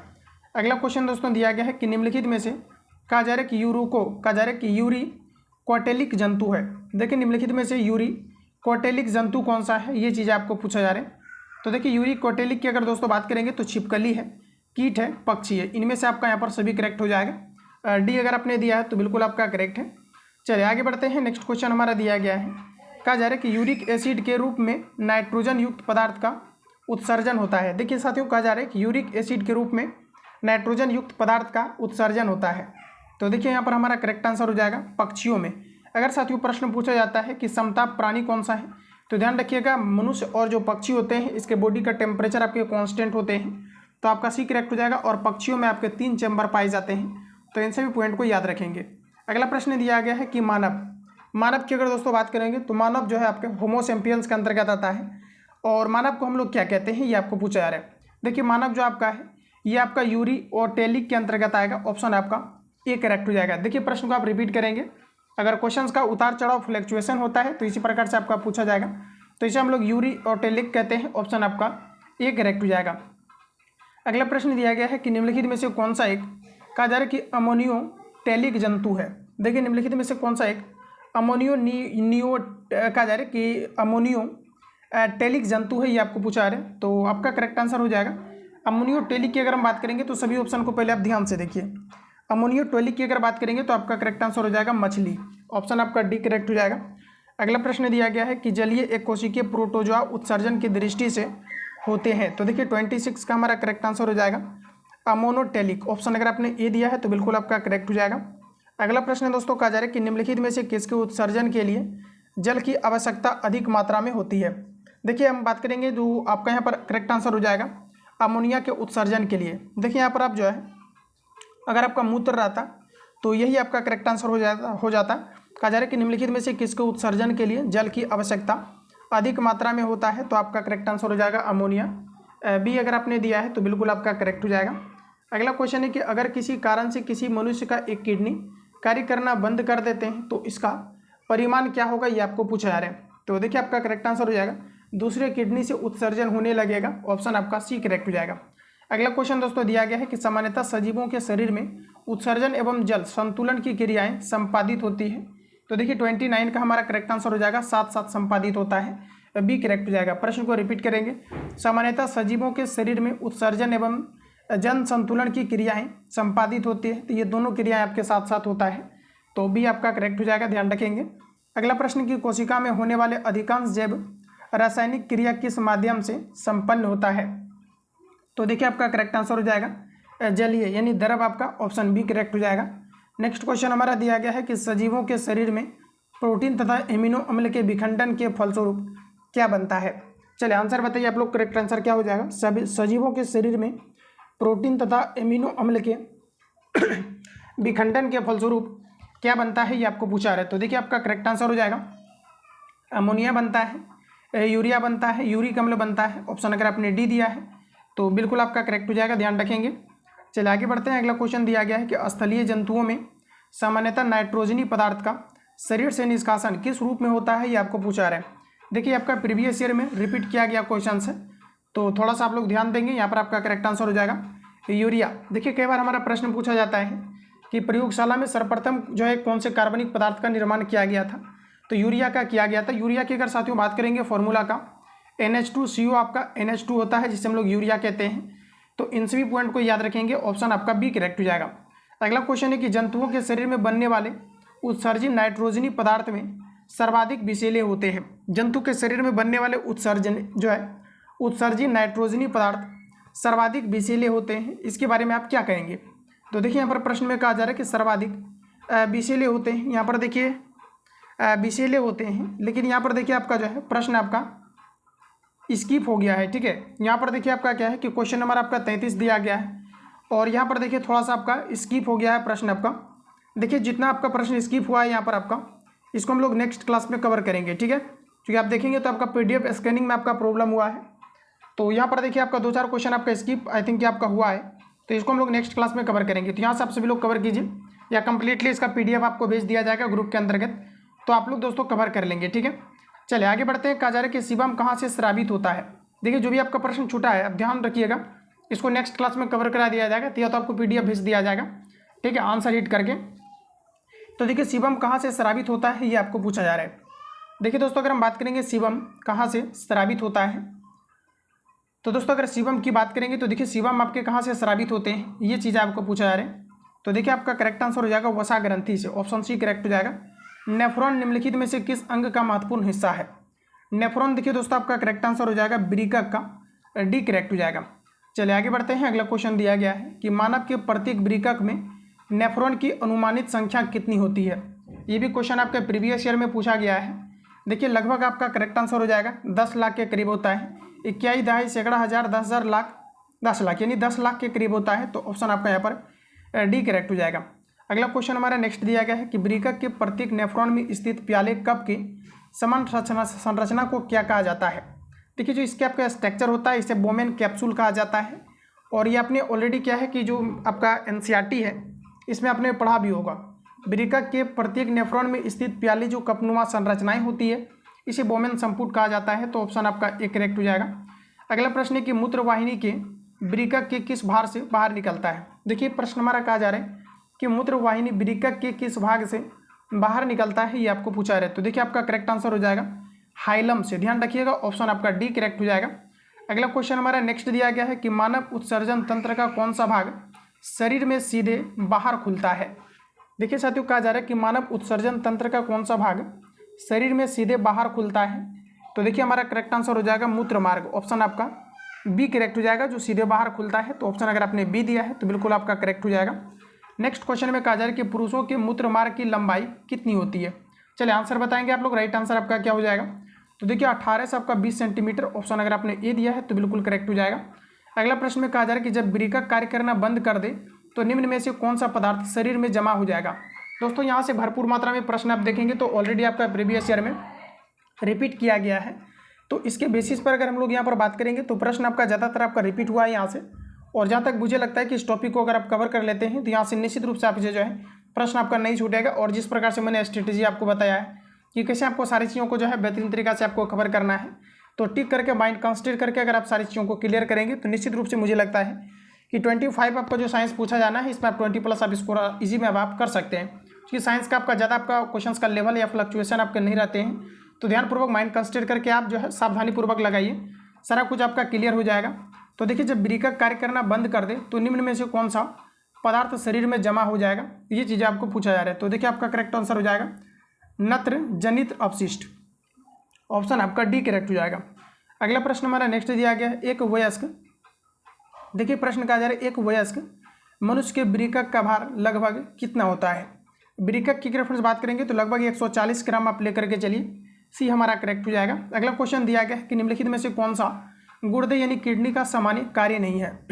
अगला क्वेश्चन दोस्तों दिया गया है कि निम्नलिखित में से कहा जा रहा है कि कहा जा रहा है कि यूरी क्वाटेलिक जंतु है। देखिए निम्नलिखित में से यूरी क्वाटेलिक जंतु कौन सा है, ये चीज़ें आपको पूछा जा रहा है। तो देखिए यूरी क्वाटेलिक की अगर दोस्तों बात करेंगे तो छिपकली है, कीट है, पक्षी है, इनमें से आपका यहाँ पर सभी करेक्ट हो जाएगा। डी अगर आपने दिया है तो बिल्कुल आपका करेक्ट है। चलिए आगे बढ़ते हैं। नेक्स्ट क्वेश्चन हमारा दिया गया है, कहा जा रहा है कि यूरिक एसिड के रूप में नाइट्रोजन युक्त पदार्थ का उत्सर्जन होता है। देखिए साथियों, कहा जा रहा है कि यूरिक एसिड के रूप में नाइट्रोजन युक्त पदार्थ का उत्सर्जन होता है। तो देखिए यहाँ पर हमारा करेक्ट आंसर हो जाएगा पक्षियों में। अगर साथियों प्रश्न पूछा जाता है कि समताप प्राणी कौन सा है, तो ध्यान रखिएगा मनुष्य और जो पक्षी होते हैं इसके बॉडी का टेम्परेचर आपके कांस्टेंट होते हैं, तो आपका सी करेक्ट हो जाएगा। और पक्षियों में आपके 3 चैम्बर पाए जाते हैं, तो इन सभी पॉइंट को याद रखेंगे। अगला प्रश्न दिया गया है कि मानव की अगर दोस्तों बात करेंगे तो मानव जो है आपके होमो सैपियंस के अंतर्गत आता है। और मानव को हम लोग क्या कहते हैं, ये आपको पूछा जा रहा है। देखिए मानव जो आपका है ये आपका यूरी और टेलिक के अंतर्गत आएगा, ऑप्शन आपका ए करेक्ट हो जाएगा। देखिए प्रश्न को आप रिपीट करेंगे, अगर क्वेश्चंस का उतार चढ़ाव फ्लक्चुएशन होता है तो इसी प्रकार से आपका पूछा जाएगा, तो इसे हम लोग यूरी और टेलिक कहते हैं, ऑप्शन आपका ए करेक्ट हो जाएगा। अगला प्रश्न दिया गया है कि निम्नलिखित में से कौन सा एक कहा जा रहा है कि अमोनियो टेलिक जंतु है। देखिए निम्नलिखित में से कौन सा एक अमोनियो कहा जा रहा है कि अमोनियो टेलिक जंतु है, ये आपको पूछा जा रहा है। तो आपका करेक्ट आंसर हो जाएगा अमोनियो टेलिक की अगर हम बात करेंगे तो सभी ऑप्शन को पहले आप ध्यान से देखिए। अमोनियो टेलिक की अगर बात करेंगे तो आपका करेक्ट आंसर हो जाएगा मछली, ऑप्शन आपका डी करेक्ट हो जाएगा। अगला प्रश्न दिया गया है कि जलीय एक कोशिकीय प्रोटोजोआ उत्सर्जन की दृष्टि से होते हैं। तो देखिए 26 का हमारा करेक्ट आंसर हो जाएगा अमोनोटेलिक, ऑप्शन अगर आपने ए दिया है तो बिल्कुल आपका करेक्ट हो जाएगा। अगला प्रश्न दोस्तों कहा जा रहा है कि निम्नलिखित में से किसके उत्सर्जन के लिए जल की आवश्यकता अधिक मात्रा में होती है। देखिए हम बात करेंगे जो आपका यहाँ पर करेक्ट आंसर हो जाएगा अमोनिया के उत्सर्जन के लिए। देखिए यहाँ पर आप जो है अगर आपका मूत्र रहता तो यही आपका करेक्ट आंसर हो जाता। कहा जा रहा है कि निम्नलिखित में से किसके उत्सर्जन के लिए जल की आवश्यकता अधिक मात्रा में होता है, तो आपका करेक्ट आंसर हो जाएगा अमोनिया। बी अगर आपने दिया है तो बिल्कुल आपका करेक्ट हो जाएगा। अगला क्वेश्चन है कि अगर किसी कारण से किसी मनुष्य का एक किडनी कार्य करना बंद कर देते हैं तो इसका परिमाण क्या होगा, ये आपको पूछा जा रहा है। तो देखिए आपका करेक्ट आंसर हो जाएगा दूसरे किडनी से उत्सर्जन होने लगेगा, ऑप्शन आपका सी करेक्ट हो जाएगा। अगला क्वेश्चन दोस्तों दिया गया है कि सामान्यतः सजीवों के शरीर में उत्सर्जन एवं जल संतुलन की क्रियाएं संपादित होती है। तो देखिए 29 का हमारा करेक्ट आंसर हो जाएगा साथ साथ संपादित होता है, बी करेक्ट हो जाएगा। प्रश्न को रिपीट करेंगे, सामान्यतः सजीवों के शरीर में उत्सर्जन एवं जन संतुलन की क्रियाएं संपादित होती है, तो ये दोनों क्रियाएं आपके साथ साथ होता है, तो बी आपका करेक्ट हो जाएगा, ध्यान रखेंगे। अगला प्रश्न की कोशिका में होने वाले अधिकांश जैव रासायनिक क्रिया किस माध्यम से संपन्न होता है? तो देखिए आपका करेक्ट आंसर हो जाएगा जलीय यानी द्रव, आपका ऑप्शन बी करेक्ट हो जाएगा। नेक्स्ट क्वेश्चन हमारा दिया गया है कि सजीवों के शरीर में प्रोटीन तथा एमिनो अम्ल के विखंडन के फलस्वरूप क्या बनता है? चलिए आंसर बताइए आप लोग, करेक्ट आंसर क्या हो जाएगा? सभी सजीवों के शरीर में प्रोटीन तथा एमिनो अम्ल के विखंडन के फलस्वरूप क्या बनता है, ये आपको पूछा रहा है। तो देखिए आपका करेक्ट आंसर हो जाएगा अमोनिया बनता है, यूरिया बनता है, यूरिक अम्ल बनता है। ऑप्शन अगर आपने डी दिया है तो बिल्कुल आपका करेक्ट हो जाएगा, ध्यान रखेंगे। चलिए आगे बढ़ते हैं। अगला क्वेश्चन दिया गया है कि स्थलीय जंतुओं में सामान्यतः नाइट्रोजनी पदार्थ का शरीर से निष्कासन किस रूप में होता है, ये आपको पूछा रहा है। देखिए आपका प्रीवियस ईयर में रिपीट किया गया क्वेश्चन है, तो थोड़ा सा आप लोग ध्यान देंगे। यहाँ पर आपका करेक्ट आंसर हो जाएगा यूरिया। देखिए कई बार हमारा प्रश्न पूछा जाता है कि प्रयोगशाला में सर्वप्रथम जो है कौन से कार्बनिक पदार्थ का निर्माण किया गया था, तो यूरिया का किया गया था। यूरिया की अगर साथियों बात करेंगे फॉर्मूला का NH2CO आपका NH2 होता है, जिसे हम लोग यूरिया कहते हैं। तो इन सभी पॉइंट को याद रखेंगे, ऑप्शन आपका बी करेक्ट हो जाएगा। अगला क्वेश्चन है कि जंतुओं के शरीर में बनने वाले उत्सर्जित नाइट्रोजनी पदार्थ में सर्वाधिक विषैले होते हैं। जंतु के शरीर में बनने वाले उत्सर्जित नाइट्रोजनी पदार्थ सर्वाधिक विषैले होते हैं, इसके बारे में आप क्या कहेंगे? तो देखिए यहाँ पर प्रश्न में कहा जा रहा है कि सर्वाधिक विषैले होते हैं। यहाँ पर देखिए विषैले होते हैं, लेकिन यहाँ पर देखिए आपका जो है प्रश्न आपका स्किप हो गया है, ठीक है। यहाँ पर देखिए आपका क्या है कि क्वेश्चन नंबर आपका 33 दिया गया है और यहाँ पर देखिए थोड़ा सा आपका स्किप हो गया है प्रश्न आपका। देखिए जितना आपका प्रश्न स्किप हुआ है यहाँ पर आपका, इसको हम लोग नेक्स्ट क्लास में कवर करेंगे, ठीक है। क्योंकि आप देखेंगे तो आपका PDF स्कैनिंग में आपका प्रॉब्लम हुआ है। तो यहाँ पर देखिए आपका 2-4 क्वेश्चन आपका स्किप आई थिंक आपका हुआ है, तो इसको हम लोग नेक्स्ट क्लास में कवर करेंगे। तो यहाँ से आप सभी लोग कवर कीजिए, या कंप्लीटली इसका PDF आपको भेज दिया जाएगा ग्रुप के अंतर्गत, तो आप लोग दोस्तों कवर कर लेंगे, ठीक है। चलिए आगे बढ़ते हैं। कहा जा रहा है कि सीबम कहाँ से स्रावित होता है? देखिए जो भी आपका प्रश्न छूटा है आप ध्यान रखिएगा, इसको नेक्स्ट क्लास में कवर करा दिया जाएगा, या तो आपको PDF भेज दिया जाएगा, ठीक है, आंसर रीड करके। तो देखिए सीबम कहाँ से स्रावित होता है, ये आपको पूछा जा रहा है। देखिए दोस्तों अगर हम बात करेंगे सीबम कहाँ से स्रावित होता है, तो दोस्तों अगर सीबम की बात करेंगे तो देखिए सीबम आपके कहाँ से स्रावित होते हैं, ये चीज़ आपको पूछा जा रहा है। तो देखिए आपका करेक्ट आंसर हो जाएगा वसा ग्रंथि से, ऑप्शन सी करेक्ट हो जाएगा। नेफ्रॉन निम्नलिखित में से किस अंग का महत्वपूर्ण हिस्सा है? नेफ्रॉन देखिए दोस्तों आपका करेक्ट आंसर हो जाएगा ब्रीकक का, डी करेक्ट हो जाएगा। चलिए आगे बढ़ते हैं। अगला क्वेश्चन दिया गया है कि मानव के प्रत्येक ब्रीकक में नेफ्रॉन की अनुमानित संख्या कितनी होती है? ये भी क्वेश्चन आपके प्रीवियस ईयर में पूछा गया है। देखिए लगभग आपका करेक्ट आंसर हो जाएगा 10 लाख के करीब होता है। 21 दहाई सैकड़ा हज़ार 10,000 लाख 10 लाख यानी 10 लाख के करीब होता है, तो ऑप्शन आपका यहाँ पर डी करेक्ट हो जाएगा। अगला क्वेश्चन हमारा नेक्स्ट दिया गया है कि ब्रीकक के प्रत्येक नेफ्रॉन में स्थित प्याले कप की समान संरचना को क्या कहा जाता है? देखिए जो इसके आपका स्ट्रक्चर होता है इसे बोमेन कैप्सूल कहा जाता है, और ये आपने ऑलरेडी क्या है कि जो आपका NCERT है इसमें आपने पढ़ा भी होगा। ब्रीकक के प्रत्येक नेफ्रॉन में स्थित प्याली जो कपनुमा संरचनाएं होती है इसे बोमेन संपुट कहा जाता है, तो ऑप्शन आपका ए करेक्ट हो जाएगा। अगला प्रश्न है कि मूत्रवाहिनी के ब्रीकक के किस भाग से बाहर निकलता है? देखिए प्रश्न हमारा कहा जा रहा है कि मूत्रवाहिनी ब्रीकक के किस भाग से बाहर निकलता है, ये आपको पूछा रहा है। तो देखिए आपका करेक्ट आंसर हो जाएगा हाइलम से, ध्यान रखिएगा, ऑप्शन आपका डी करेक्ट हो जाएगा। अगला क्वेश्चन हमारा नेक्स्ट दिया गया है कि मानव उत्सर्जन तंत्र का कौन सा भाग शरीर में सीधे बाहर खुलता है? देखिए साथियों कहा जा रहा है कि मानव उत्सर्जन तंत्र का कौन सा भाग शरीर में सीधे बाहर खुलता है? तो देखिए हमारा करेक्ट आंसर हो जाएगा मूत्र मार्ग, ऑप्शन आपका बी करेक्ट हो जाएगा, जो सीधे बाहर खुलता है। तो ऑप्शन अगर आपने बी दिया है तो बिल्कुल आपका करेक्ट हो जाएगा। नेक्स्ट क्वेश्चन में कहा जा रहा है कि पुरुषों के मूत्र मार्ग की लंबाई कितनी होती है? चलिए आंसर बताएंगे आप लोग, राइट आंसर आपका क्या हो जाएगा? तो देखिए 18 से आपका 20 सेंटीमीटर, ऑप्शन अगर आपने ए दिया है तो बिल्कुल करेक्ट हो जाएगा। अगला प्रश्न में कहा जा रहा है कि जब ब्रीकक कार्य करना बंद कर दे तो निम्न में से कौन सा पदार्थ शरीर में जमा हो जाएगा? दोस्तों यहाँ से भरपूर मात्रा में प्रश्न आप देखेंगे तो ऑलरेडी आपका प्रीवियस ईयर में रिपीट किया गया है, तो इसके बेसिस पर अगर हम लोग यहाँ पर बात करेंगे तो प्रश्न आपका ज़्यादातर आपका रिपीट हुआ है यहाँ से। और जहाँ तक मुझे लगता है कि इस टॉपिक को अगर आप कवर कर लेते हैं तो यहाँ से निश्चित रूप से आप जो है प्रश्न आपका नहीं छूटेगा। और जिस प्रकार से मैंने स्ट्रेटेजी आपको बताया है कि कैसे आपको सारी चीज़ों को जो है बेहतरीन तरीका से आपको कवर करना है, तो टिक करके माइंड कंसंट्रेट करके अगर आप सारी चीज़ों को क्लियर करेंगे तो निश्चित रूप से मुझे लगता है कि 25 आपका जो साइंस पूछा जाना है इसमें आप 20+ आप स्कोर ईजी में आप कर सकते हैं। क्योंकि साइंस का आपका ज़्यादा आपका क्वेश्चंस का लेवल या फ्लक्चुएशन आपके नहीं रहते हैं, तो ध्यानपूर्वक माइंड कंसंट्रेट करके आप जो है सावधानीपूर्वक लगाइए, सारा कुछ आपका क्लियर हो जाएगा। तो देखिए जब ब्रीकक कार्य करना बंद कर दे तो निम्न में से कौन सा पदार्थ शरीर में जमा हो जाएगा, ये चीज़ें आपको पूछा जा रहा है। तो देखिए आपका करेक्ट आंसर हो जाएगा नत्र जनित अपशिष्ट, ऑप्शन आपका डी करेक्ट हो जाएगा। अगला प्रश्न हमारा नेक्स्ट दिया गया है, एक वयस्क, देखिए प्रश्न कहा जा रहा है एक वयस्क मनुष्य के वृक्क का भार लगभग कितना होता है। वृक्क की रेफरेंस बात करेंगे तो लगभग 140 ग्राम आप लेकर के चलिए, सी हमारा करेक्ट हो जाएगा। अगला क्वेश्चन दिया गया है कि निम्नलिखित में से कौन सा गुर्दे यानी किडनी का सामान्य कार्य नहीं है।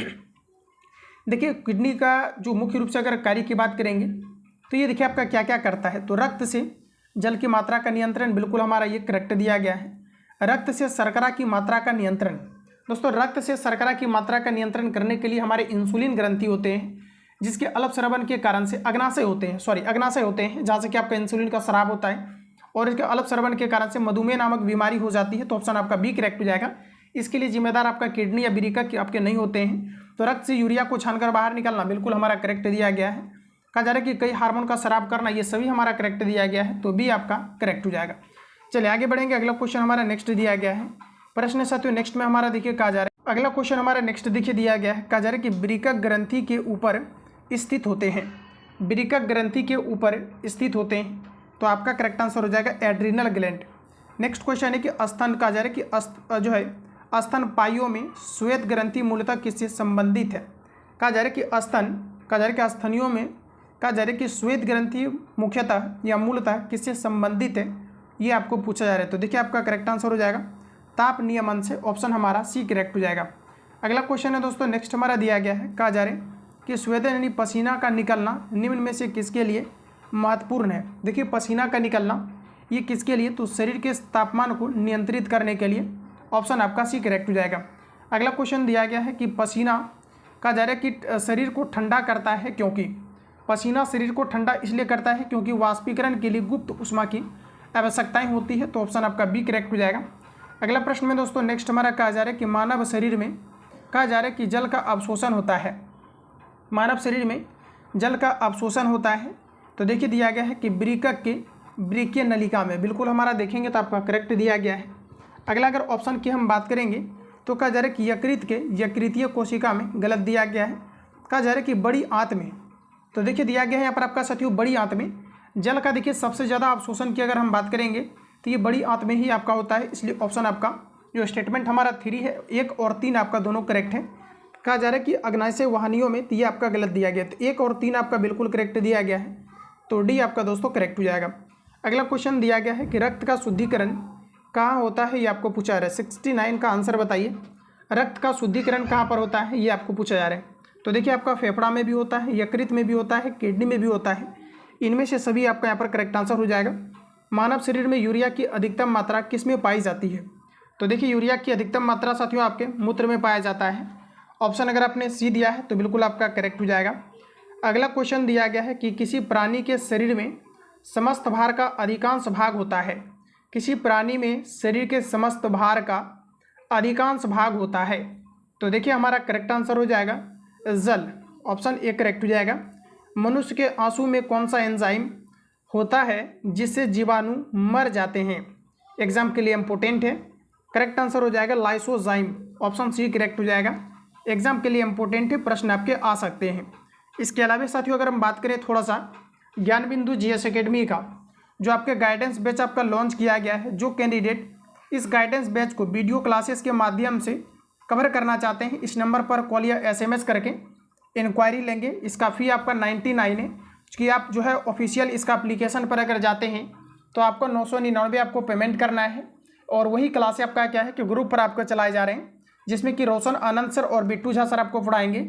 देखिए किडनी का जो मुख्य रूप से अगर कार्य की बात करेंगे तो ये देखिए आपका क्या क्या करता है। तो रक्त से जल की मात्रा का नियंत्रण, बिल्कुल हमारा ये करेक्ट दिया गया है। रक्त से शर्करा की मात्रा का नियंत्रण, दोस्तों रक्त से शर्करा की मात्रा का नियंत्रण करने के लिए हमारे इंसुलिन ग्रंथि होते हैं, जिसके अल्पस्रावन के कारण से अग्नाशय होते हैं, जहाँ से कि आपका इंसुलिन का स्राव होता है और इसके अल्पस्रावन के कारण से मधुमेह नामक बीमारी हो जाती है। तो ऑप्शन आपका बी करेक्ट हो जाएगा। इसके लिए जिम्मेदार आपका किडनी या वृक्क आपके नहीं होते हैं। तो रक्त से यूरिया को छानकर बाहर निकालना, बिल्कुल हमारा करेक्ट दिया गया है। कहा जा रहा है कि कई हार्मोन का स्राव करना, ये सभी हमारा करेक्ट दिया गया है। तो बी आपका करेक्ट हो जाएगा। चलिए आगे बढ़ेंगे। अगला क्वेश्चन हमारा नेक्स्ट दिया गया है प्रश्न साथियों, नेक्स्ट में हमारा देखिए कहा जा रहा है, अगला क्वेश्चन हमारा नेक्स्ट देखिए दिया गया है, कहा जा रहा है कि वृक्क ग्रंथि के ऊपर स्थित होते हैं, वृक्क ग्रंथि के ऊपर स्थित होते हैं। तो आपका करेक्ट आंसर हो जाएगा एड्रिनल ग्लैंड। नेक्स्ट क्वेश्चन है कि स्तन, कहा जा रहा है कि जो है स्तनपाइयों में श्वेत ग्रंथि मूलतः किससे संबंधित है। कहा जा रहा है कि कहा जा रहा है कि स्तनियों में कहा जा रहा है कि श्वेत ग्रंथि मुख्यतः या मूलतः किससे संबंधित है, ये आपको पूछा जा रहा है। तो देखिए आपका करेक्ट आंसर हो जाएगा ताप नियमन से, ऑप्शन हमारा सी करेक्ट हो जाएगा। अगला क्वेश्चन है दोस्तों नेक्स्ट हमारा दिया गया है, कहा जा रहा है कि स्वेदन यानी पसीना का निकलना निम्न में से किसके लिए महत्वपूर्ण है। देखिए पसीना का निकलना ये किसके लिए, तो शरीर के तापमान को नियंत्रित करने के लिए, ऑप्शन आपका सी करेक्ट हो जाएगा। अगला क्वेश्चन दिया गया है कि पसीना, कहा जा रहा है कि शरीर को ठंडा करता है, क्योंकि पसीना शरीर को ठंडा इसलिए करता है क्योंकि वाष्पीकरण के लिए गुप्त ऊष्मा की आवश्यकताएं होती है। तो ऑप्शन आपका बी करेक्ट हो जाएगा। अगला प्रश्न में दोस्तों नेक्स्ट हमारा कहा जा रहा है कि मानव शरीर में, कहा जा रहा है कि जल का अवशोषण होता है, मानव शरीर में जल का अवशोषण होता है। तो देखिए दिया गया है कि वृक्क के वृक्कीय नलिका में, बिल्कुल हमारा देखेंगे तो आपका करेक्ट दिया गया है। अगला अगर ऑप्शन की हम बात करेंगे तो कहा जा रहा है कि यकृत के यकृतीय कोशिका में, गलत दिया गया है। कहा जा रहा है कि बड़ी आंत में, तो देखिए दिया गया है यहाँ पर आपका साथियों बड़ी आंत में जल का देखिए सबसे ज़्यादा अवशोषण की अगर हम बात करेंगे तो ये बड़ी आंत में ही आपका होता है। इसलिए ऑप्शन आपका जो स्टेटमेंट हमारा 3 है, 1 और 3 आपका दोनों करेक्ट है। कहा जा रहा है कि अग्नाशय वाहिनियों में, तो ये आपका गलत दिया गया, तो 1 और 3 आपका बिल्कुल करेक्ट दिया गया है। तो डी आपका दोस्तों करेक्ट हो जाएगा। अगला क्वेश्चन दिया गया है कि रक्त का शुद्धिकरण कहाँ होता है, ये आपको पूछा जा रहा है। 69 का आंसर बताइए, रक्त का शुद्धिकरण कहाँ पर होता है, ये आपको पूछा जा रहा है। तो देखिए आपका फेफड़ा में भी होता है, यकृत में भी होता है, किडनी में भी होता है, इनमें से सभी आपका यहाँ पर करेक्ट आंसर हो जाएगा। मानव शरीर में यूरिया की अधिकतम मात्रा किस में पाई जाती है। तो देखिए यूरिया की अधिकतम मात्रा साथियों आपके मूत्र में पाया जाता है। ऑप्शन अगर आपने सी दिया है तो बिल्कुल आपका करेक्ट हो जाएगा। अगला क्वेश्चन दिया गया है कि किसी प्राणी के शरीर में समस्त भार का अधिकांश भाग होता है, किसी प्राणी में शरीर के समस्त भार का अधिकांश भाग होता है। तो देखिए हमारा करेक्ट आंसर हो जाएगा जल, ऑप्शन ए करेक्ट हो जाएगा। मनुष्य के आंसू में कौन सा एंजाइम होता है जिससे जीवाणु मर जाते हैं। एग्जाम के लिए इम्पोर्टेंट है, करेक्ट आंसर हो जाएगा लाइसोजाइम, ऑप्शन सी करेक्ट हो जाएगा। एग्जाम के लिए इम्पोर्टेंट है, प्रश्न आपके आ सकते हैं। इसके अलावा साथियों अगर हम बात करें थोड़ा सा ज्ञान बिंदु जीएस एकेडमी का जो आपके गाइडेंस बैच आपका लॉन्च किया गया है, जो कैंडिडेट इस गाइडेंस बैच को वीडियो क्लासेस के माध्यम से कवर करना चाहते हैं, इस नंबर पर कॉल या एसएमएस करके इंक्वायरी लेंगे। इसका फ़ी आपका 99 है कि आप जो है ऑफिशियल इसका एप्लीकेशन पर अगर जाते हैं तो आपको 999 आपको पेमेंट करना है। और वही क्लास आपका क्या है कि ग्रुप पर आपको चलाए जा रहे हैं, जिसमें कि रोशन आनंद सर और बिट्टू झा सर आपको पढ़ाएंगे,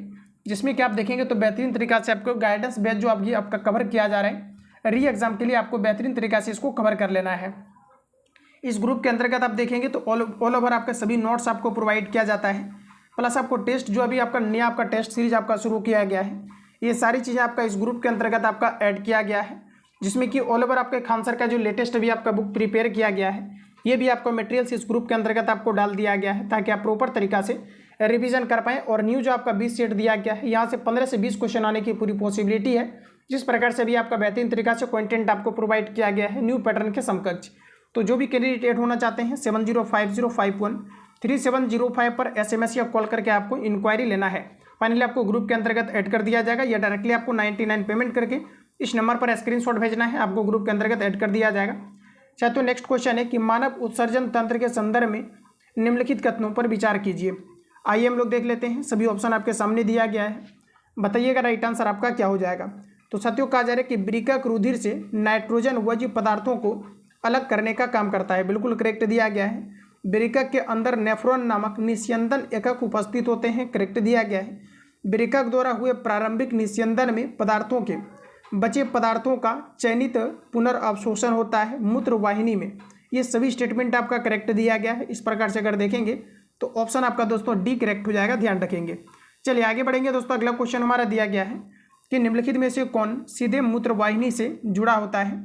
जिसमें कि आप देखेंगे तो बेहतरीन तरीका से आपको गाइडेंस बैच जो आपका कवर किया जा रहा है री एग्ज़ाम के लिए, आपको बेहतरीन तरीका से इसको कवर कर लेना है। इस ग्रुप के अंतर्गत आप देखेंगे तो ऑल ओवर आपके सभी नोट्स आपको प्रोवाइड किया जाता है, प्लस आपको टेस्ट जो अभी आपका नया आपका टेस्ट सीरीज आपका शुरू किया गया है, ये सारी चीज़ें आपका इस ग्रुप के अंतर्गत आपका ऐड किया गया है, जिसमें कि ऑल ओवर आपके खान सर का जो लेटेस्ट अभी आपका बुक प्रिपेयर किया गया है, ये भी आपको मटेरियल्स इस ग्रुप के अंतर्गत आपको डाल दिया गया है, ताकि आप प्रॉपर तरीका से रिवीजन कर पाएँ। और न्यू जो आपका 20 सेट दिया गया है, यहाँ से 15 से 20 क्वेश्चन आने की पूरी पॉसिबिलिटी है। जिस प्रकार से भी आपका बेहतरीन तरीका से कंटेंट आपको प्रोवाइड किया गया है न्यू पैटर्न के समकक्ष। तो जो भी कैंडिडेट ऐड होना चाहते हैं 7050513705 पर SMS या कॉल करके आपको इंक्वायरी लेना है। फाइनली आपको ग्रुप के अंतर्गत ऐड कर दिया जाएगा, या डायरेक्टली आपको 99 पेमेंट करके इस नंबर पर स्क्रीनशॉट भेजना है, आपको ग्रुप के अंतर्गत ऐड कर दिया जाएगा। तो नेक्स्ट क्वेश्चन है कि मानव उत्सर्जन तंत्र के संदर्भ में निम्नलिखित कथनों पर विचार कीजिए। आइए हम लोग देख लेते हैं। सभी ऑप्शन आपके सामने दिया गया है, बताइएगा राइट आंसर आपका क्या हो जाएगा। तो साथियों कहा जा रहा है कि वृक्क रुधिर से नाइट्रोजन वज्र पदार्थों को अलग करने का काम करता है, बिल्कुल करेक्ट दिया गया है। वृक्क के अंदर नेफ्रॉन नामक निस्यंदन एकक उपस्थित होते हैं, करेक्ट दिया गया है। वृक्क द्वारा हुए प्रारंभिक निस्यंदन में पदार्थों के बचे पदार्थों का चयनित पुनर्अवशोषण होता है मूत्र वाहिनी में। ये सभी स्टेटमेंट आपका करेक्ट दिया गया है। इस प्रकार से अगर देखेंगे तो ऑप्शन आपका दोस्तों डी करेक्ट हो जाएगा, ध्यान रखेंगे। चलिए आगे बढ़ेंगे दोस्तों। अगला क्वेश्चन हमारा दिया गया है कि निम्नलिखित में से कौन सीधे मूत्रवाहिनी से जुड़ा होता है।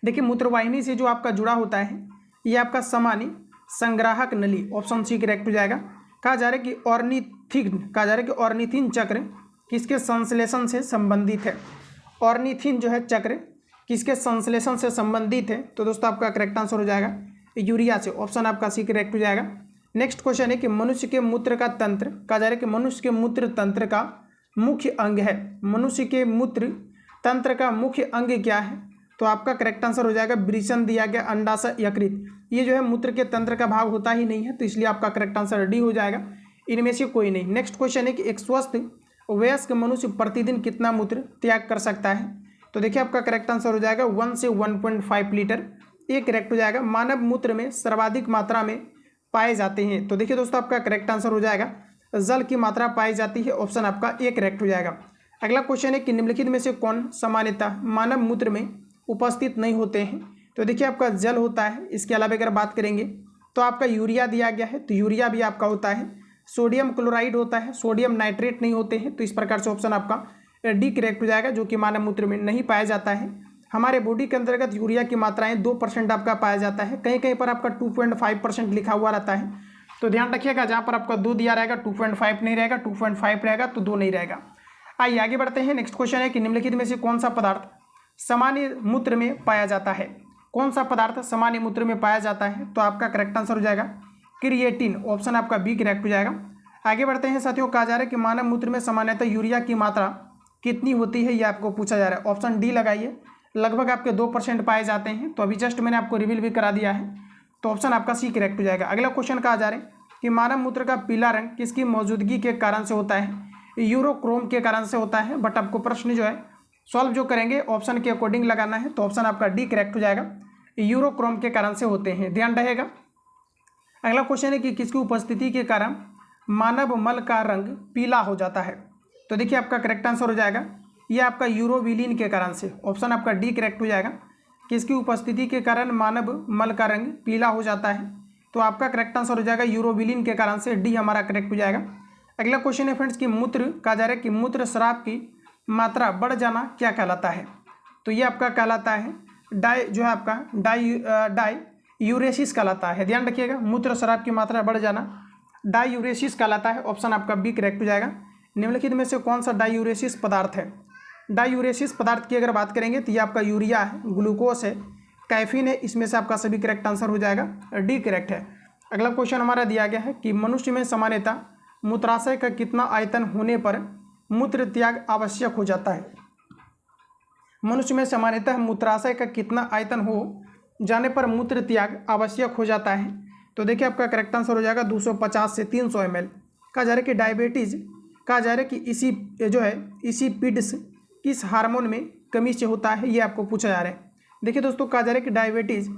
देखिए मूत्रवाहिनी से जो आपका जुड़ा होता है ये आपका सामान्य संग्राहक नली, ऑप्शन सी करेक्ट हो जाएगा। कहा जा रहा है कि ऑर्निथिन चक्र किसके संश्लेषण से संबंधित है। ऑर्निथिन जो है चक्र किसके संश्लेषण से संबंधित है, तो दोस्तों आपका करेक्ट आंसर हो जाएगा यूरिया से, ऑप्शन आपका सी करेक्ट हो जाएगा। नेक्स्ट क्वेश्चन है कि मनुष्य के मूत्र का तंत्र, कहा जा रहा है कि मनुष्य के मूत्र तंत्र का मुख्य अंग है। मनुष्य के मूत्र तंत्र का मुख्य अंग क्या है, तो आपका करेक्ट आंसर हो जाएगा वृषण दिया गया, अंडाशय, यकृत। ये जो है मूत्र के तंत्र का भाग होता ही नहीं है, तो इसलिए आपका करेक्ट आंसर डी हो जाएगा, इनमें से कोई नहीं। नेक्स्ट क्वेश्चन है कि एक स्वस्थ वयस्क मनुष्य प्रतिदिन कितना मूत्र त्याग कर सकता है, तो देखिए आपका करेक्ट आंसर हो जाएगा 1 से 1.5 लीटर, ये करेक्ट हो जाएगा। मानव मूत्र में सर्वाधिक मात्रा में पाए जाते हैं, तो देखिए दोस्तों आपका करेक्ट आंसर हो जाएगा जल की मात्रा पाई जाती है, ऑप्शन आपका ए करेक्ट हो जाएगा। अगला क्वेश्चन है कि निम्नलिखित में से कौन सामान्यतः मानव मूत्र में उपस्थित नहीं होते हैं, तो देखिए आपका जल होता है। इसके अलावा अगर बात करेंगे तो आपका यूरिया दिया गया है, तो यूरिया भी आपका होता है। सोडियम क्लोराइड होता है, सोडियम नाइट्रेट नहीं होते हैं, तो इस प्रकार से ऑप्शन आपका डी करेक्ट हो जाएगा, जो कि मानव मूत्र में नहीं पाया जाता है। हमारे बॉडी के अंतर्गत यूरिया की मात्राएं 2% आपका पाया जाता है, कहीं कहीं पर आपका 2.5% लिखा हुआ रहता है, तो ध्यान रखिएगा। जहाँ पर आपका 2 दिया रहेगा 2.5 नहीं रहेगा, 2.5 रहेगा तो 2 नहीं रहेगा। आइए आगे बढ़ते हैं। नेक्स्ट क्वेश्चन है कि निम्नलिखित में से कौन सा पदार्थ सामान्य मूत्र में पाया जाता है। कौन सा पदार्थ सामान्य मूत्र में पाया जाता है, तो आपका करेक्ट आंसर हो जाएगा क्रिएटिन, ऑप्शन आपका बी करेक्ट हो जाएगा। आगे बढ़ते हैं साथियों। कहा जा रहा है कि मानव मूत्र में सामान्यतः यूरिया की मात्रा कितनी होती है, ये आपको पूछा जा रहा है। ऑप्शन डी लगाइए, लगभग आपके 2% पाए जाते हैं, तो अभी जस्ट मैंने आपको रिवील भी करा दिया है, तो ऑप्शन आपका सी करेक्ट हो जाएगा। अगला क्वेश्चन कहा जा रहा है कि मानव मूत्र का पीला रंग किसकी मौजूदगी के कारण से होता है, यूरोक्रोम के कारण से होता है। बट आपको प्रश्न जो है सॉल्व जो करेंगे ऑप्शन के अकॉर्डिंग लगाना है, तो ऑप्शन आपका डी करेक्ट हो जाएगा, यूरोक्रोम के कारण से होते हैं, ध्यान रहेगा। अगला क्वेश्चन है कि किसकी उपस्थिति के कारण मानव मल का रंग पीला हो जाता है, तो देखिए आपका करेक्ट आंसर हो जाएगा ये आपका यूरोविलिन के कारण से, ऑप्शन आपका डी करेक्ट हो जाएगा। किसकी उपस्थिति के कारण मानव मल का रंग पीला हो जाता है, तो आपका करेक्ट आंसर हो जाएगा यूरोविलिन के कारण से, डी हमारा करेक्ट हो जाएगा। अगला क्वेश्चन है फ्रेंड्स कि मूत्र, कहा जा रहा है कि मूत्र शराब की मात्रा बढ़ जाना क्या कहलाता है, तो ये आपका कहलाता है डाई यूरेसिस कहलाता है, ध्यान रखिएगा। मूत्र शराब की मात्रा बढ़ जाना डायूरेसिस कहलाता है, ऑप्शन आपका बी करेक्ट हो जाएगा। निम्नलिखित में से कौन सा डायूरेसिस पदार्थ है। डायूरेसिस पदार्थ की अगर बात करेंगे तो ये आपका यूरिया है, ग्लूकोज है, कैफीन है, इसमें से आपका सभी करेक्ट आंसर हो जाएगा, डी करेक्ट है। अगला क्वेश्चन हमारा दिया गया है कि मनुष्य में सामान्यतः मूत्राशय का कितना आयतन होने पर मूत्र त्याग आवश्यक हो जाता है। मनुष्य में सामान्यतः मूत्राशय का कितना आयतन हो जाने पर मूत्र त्याग आवश्यक हो जाता है, तो देखिए आपका करेक्ट आंसर हो जाएगा 250 से 300 ml। कहा जा रहा है कि डायबिटीज़, कहा जा रहा है कि इसी पिड्स किस हार्मोन में कमी से होता है, ये आपको पूछा जा रहा है। देखिए दोस्तों कहा जा रहा है कि डायबिटीज़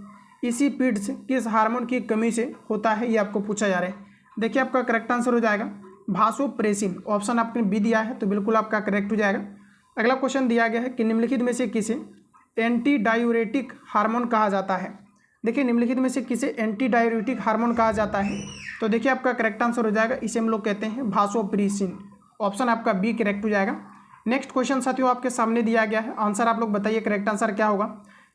इसी पिड्स किस हार्मोन की कमी से होता है, ये आपको पूछा जा रहा है। देखिए आपका करेक्ट आंसर हो जाएगा भासोप्रेसिन, ऑप्शन आपने बी दिया है, तो बिल्कुल आपका करेक्ट हो जाएगा। अगला क्वेश्चन दिया गया है कि निम्नलिखित में से किसे एंटी डायूरेटिक हार्मोन कहा जाता है। देखिए निम्नलिखित में से किसे एंटी डायूरेटिक हार्मोन कहा जाता है, तो देखिए आपका करेक्ट आंसर हो जाएगा, इसे हम लोग कहते हैं भासोप्रेसिन, ऑप्शन आपका बी करेक्ट हो जाएगा। नेक्स्ट क्वेश्चन साथियों आपके सामने दिया गया है, आंसर आप लोग बताइए करेक्ट आंसर क्या होगा।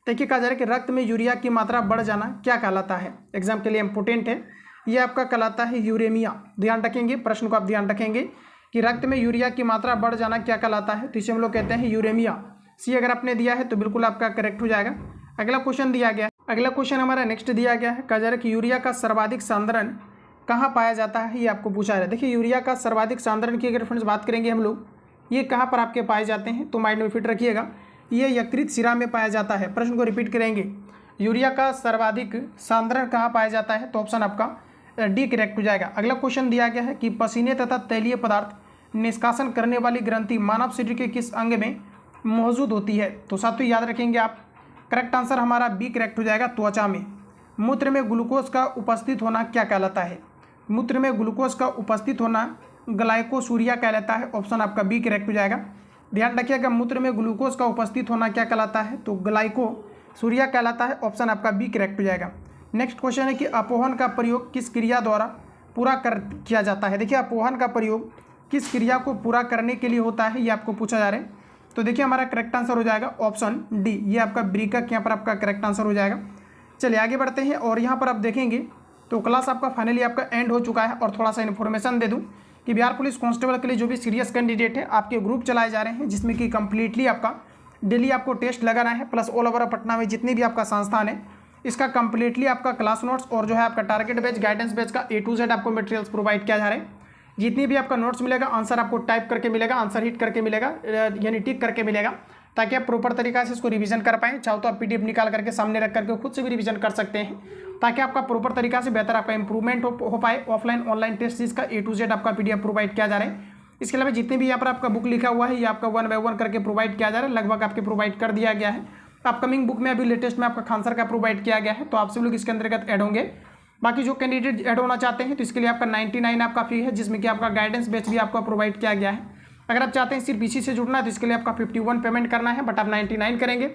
देखिए कहा जा रहा है कि रक्त में यूरिया की मात्रा बढ़ जाना क्या कहलाता है, एग्जाम के लिए इंपॉर्टेंट है, ये आपका कहलाता है यूरेमिया। ध्यान रखेंगे, प्रश्न को आप ध्यान रखेंगे कि रक्त में यूरिया की मात्रा बढ़ जाना क्या कहलाता है, तो इसे हम लोग कहते हैं यूरेमिया। सी अगर आपने दिया है तो बिल्कुल आपका करेक्ट हो जाएगा। अगला क्वेश्चन दिया गया, अगला क्वेश्चन हमारा नेक्स्ट दिया गया है, कहा जा रहा है कि यूरिया का सर्वाधिक सांद्रण कहाँ पाया जाता है, ये आपको पूछा है। देखिए यूरिया का सर्वाधिक सांद्रण की अगर फ्रेंड्स बात करेंगे हम लोग, ये कहाँ पर आपके पाए जाते हैं, तो माइंड में फिट रखिएगा, ये यकृत शिरा में पाया जाता है। प्रश्न को रिपीट करेंगे, यूरिया का सर्वाधिक सांद्रण कहाँ पाया जाता है, तो ऑप्शन आपका डी करेक्ट हो जाएगा। अगला क्वेश्चन दिया गया है कि पसीने तथा तैलीय पदार्थ निष्कासन करने वाली ग्रंथि मानव शरीर के किस अंग में मौजूद होती है, तो साथियों याद रखेंगे आप, करेक्ट आंसर हमारा बी करेक्ट हो जाएगा, त्वचा में। मूत्र में ग्लूकोज का उपस्थित होना क्या कहलाता है, मूत्र में ग्लूकोज का उपस्थित होना ग्लाइकोसूरिया कहलाता है, ऑप्शन आपका बी करेक्ट हो जाएगा। ध्यान रखिएगा, मूत्र में ग्लूकोज का उपस्थित होना क्या कहलाता है, तो ग्लाइकोसूरिया कहलाता है, ऑप्शन आपका बी करेक्ट हो जाएगा। नेक्स्ट क्वेश्चन है कि अपोहन का प्रयोग किस क्रिया द्वारा पूरा किया जाता है। देखिए अपोहन का प्रयोग किस क्रिया को पूरा करने के लिए होता है, ये आपको पूछा जा रहा है। तो देखिए हमारा करेक्ट आंसर हो जाएगा ऑप्शन डी, ये आपका ब्रीकक यहाँ पर आपका करेक्ट आंसर हो जाएगा। चलिए आगे बढ़ते हैं, और यहाँ पर आप देखेंगे तो क्लास आपका फाइनली आपका एंड हो चुका है। और थोड़ा सा इन्फॉर्मेशन दे दूँ कि बिहार पुलिस कांस्टेबल के लिए जो भी सीरियस कैंडिडेट है, आपके ग्रुप चलाए जा रहे हैं, जिसमें कि कंप्लीटली आपका डेली आपको टेस्ट लगाना है, प्लस ऑल ओवर पटना में जितनी भी आपका संस्थान है, इसका कंप्लीटली आपका क्लास नोट्स और जो है आपका टारगेट बैच, गाइडेंस बैच का A to Z आपको मटेरियल्स प्रोवाइड किया जा रहा है। जितनी भी आपका नोट्स मिलेगा, आंसर आपको टाइप करके मिलेगा, आंसर हिट करके मिलेगा, यानी टिक करके मिलेगा, ताकि आप प्रॉपर तरीका से इसको रिवीजन कर पाएँ। चाहो तो आप PDF निकाल करके सामने रख करके खुद से भी रिवीजन कर सकते हैं, ताकि आपका प्रॉपर तरीका से बेहतर आपका इंप्रूवमेंट हो पाए। ऑफलाइन ऑनलाइन टेस्ट जिसका A to Z आपका PDF प्रोवाइड किया जा रहा है। इसके अलावा जितने भी यहाँ पर आपका बुक लिखा हुआ है, ये आपका 1 by 1 करके प्रोवाइड किया जा रहा है, लगभग आपके प्रोवाइड कर दिया गया है। अपकमिंग बुक में अभी लेटेस्ट में आपका खानसर का प्रोवाइड किया गया है, तो आप सब लोग इसके अंतर्गत ऐड होंगे। बाकी जो कैंडिडेट ऐड होना चाहते हैं, तो इसके लिए आपका 99 आपका फी है, जिसमें कि आपका गाइडेंस बैच भी आपको प्रोवाइड किया गया है। अगर आप चाहते हैं सिर्फ इसी से जुड़ना है, तो इसके लिए आपका 51 पेमेंट करना है, बट आप 99 करेंगे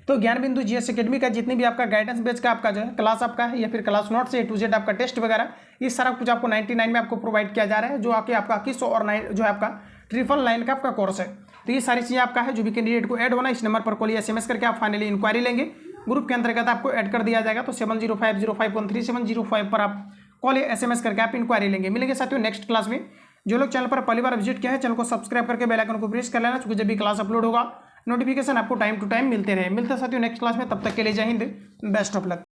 तो ज्ञान बिंदु GS अकेडमी का जितने भी आपका गाइडेंस बैच का आपका जो है क्लास आपका है, या फिर क्लास नोट से A to Z आपका टेस्ट वगैरह, ये सारा कुछ आपको 99 में आपको प्रोवाइड किया जा रहा है, जो आके आपका 2100 और 9 जो है आपका 999 का आपका कोर्स है। तो ये सारी चीज़ें आपका है। जो भी कैंडिडेट को ऐड होना है, इस नंबर पर कॉल या SMS करके आप फाइनली इंक्वायरी लेंगे, ग्रुप के अंतर्गत आपको ऐड कर दिया जाएगा। तो 7050513705 पर आप कॉल या SMS करके आप इंक्वायरी लेंगे। मिलेंगे साथियों नेक्स्ट क्लास में। जो लोग चैनल पर पहली बार विजिट किया है, चैनल को सब्सक्राइब करके बेल आइकन को प्रेस कर लेना, क्योंकि जब भी क्लास अपलोड होगा नोटिफिकेशन आपको टाइम टू टाइम मिलते रहे। मिलते हैं साथियों नेक्स्ट क्लास में, तब तक के लिए जय हिंद, बेस्ट ऑफ लक।